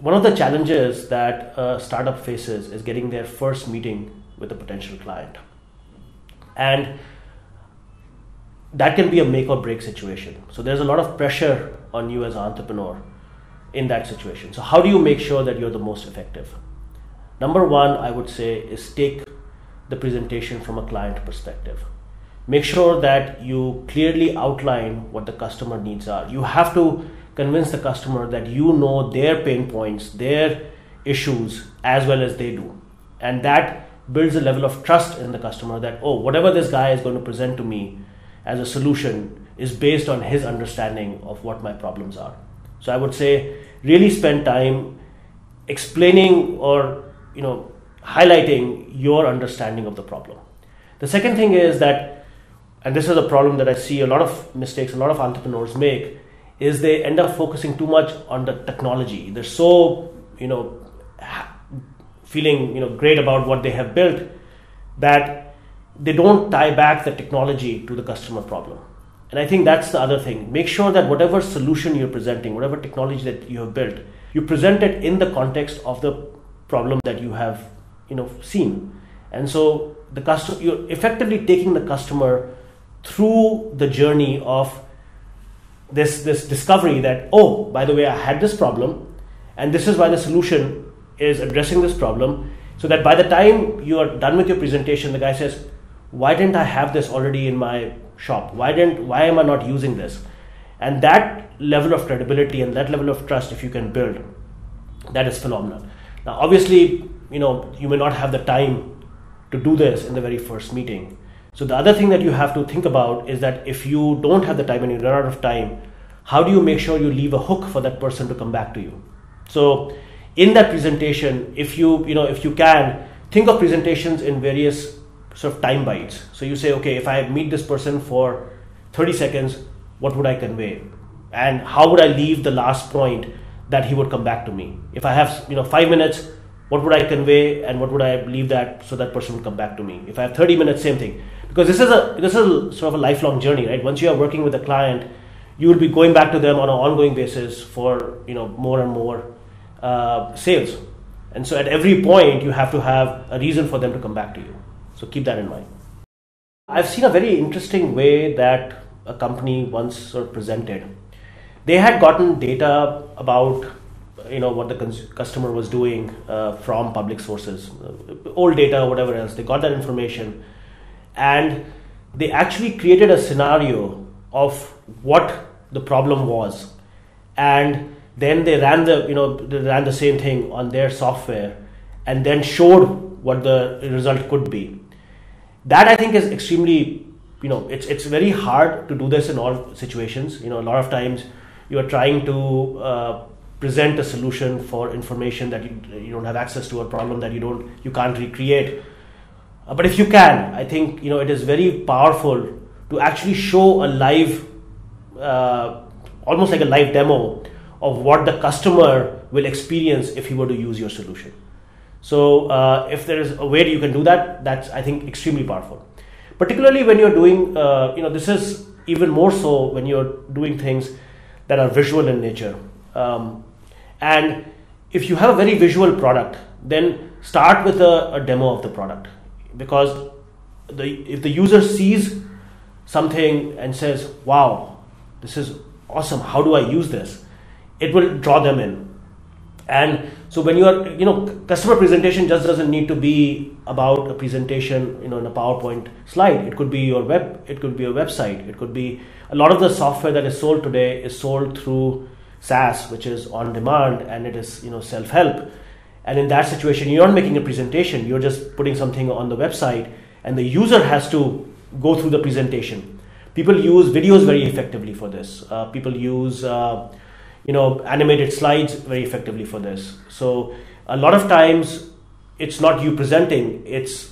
one of the challenges that a startup faces is getting their first meeting with a potential client. And that can be a make or break situation. So there's a lot of pressure on you as an entrepreneur in that situation. So how do you make sure that you're the most effective? Number one, I would say, is take the presentation from a client perspective. Make sure that you clearly outline what the customer needs are. You have to convince the customer that you know their pain points, their issues as well as they do. And that builds a level of trust in the customer that, oh, whatever this guy is going to present to me as a solution is based on his understanding of what my problems are. So I would say really spend time explaining or highlighting your understanding of the problem. The second thing is that, and this is a problem that I see a lot of mistakes a lot of entrepreneurs make, is they end up focusing too much on the technology. They're so feeling great about what they have built that they don't tie back the technology to the customer problem. And I think that's the other thing. Make sure that whatever solution you're presenting, whatever technology that you have built, you present it in the context of the problem that you have seen. And so you're effectively taking the customer through the journey of this discovery that, oh, by the way, I had this problem and this is why the solution is addressing this problem, so that by the time you are done with your presentation, the guy says, why didn't I have this already in my shop? Why am I not using this? And that level of credibility and that level of trust, if you can build, that is phenomenal. Now, obviously, you may not have the time to do this in the very first meeting. So the other thing that you have to think about is that if you don't have the time and you run out of time, how do you make sure you leave a hook for that person to come back to you? So in that presentation, if you can, think of presentations in various sort of time bites. So you say, okay, if I meet this person for 30 seconds, what would I convey? And how would I leave the last point that he would come back to me? If I have 5 minutes, what would I convey and what would I leave that so that person would come back to me? If I have 30 minutes, same thing. Because this is a sort of a lifelong journey, right? Once you are working with a client, you will be going back to them on an ongoing basis for more and more sales. And so at every point, you have to have a reason for them to come back to you. So keep that in mind. I've seen a very interesting way that a company once sort of presented. They had gotten data about what the customer was doing from public sources, old data, whatever else. They got that information and they actually created a scenario of what the problem was, and then they ran the same thing on their software and then showed what the result could be. That I think is extremely, it's very hard to do this in all situations. A lot of times you are trying to present a solution for information that you don't have access to, a problem that you can't recreate. But if you can, I think it is very powerful to actually show a live, almost like a live demo of what the customer will experience if he were to use your solution. So if there is a way you can do that, that's, I think, extremely powerful. Particularly when you're doing, this is even more so when you're doing things that are visual in nature. And if you have a very visual product, then start with a demo of the product. Because if the user sees something and says, wow, this is awesome, how do I use this? It will draw them in. And so when you are, customer presentation just doesn't need to be about a presentation, in a PowerPoint slide. It could be your it could be a website. It could be a lot of the software that is sold today is sold through SaaS, which is on demand, and it is, self-help. And in that situation, you're not making a presentation. You're just putting something on the website and the user has to go through the presentation. People use videos very effectively for this. People use animated slides very effectively for this. So a lot of times it's not you presenting, it's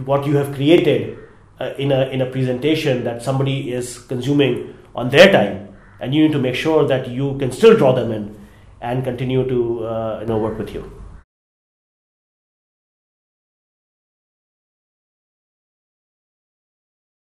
what you have created in a presentation that somebody is consuming on their time, and you need to make sure that you can still draw them in and continue to work with you.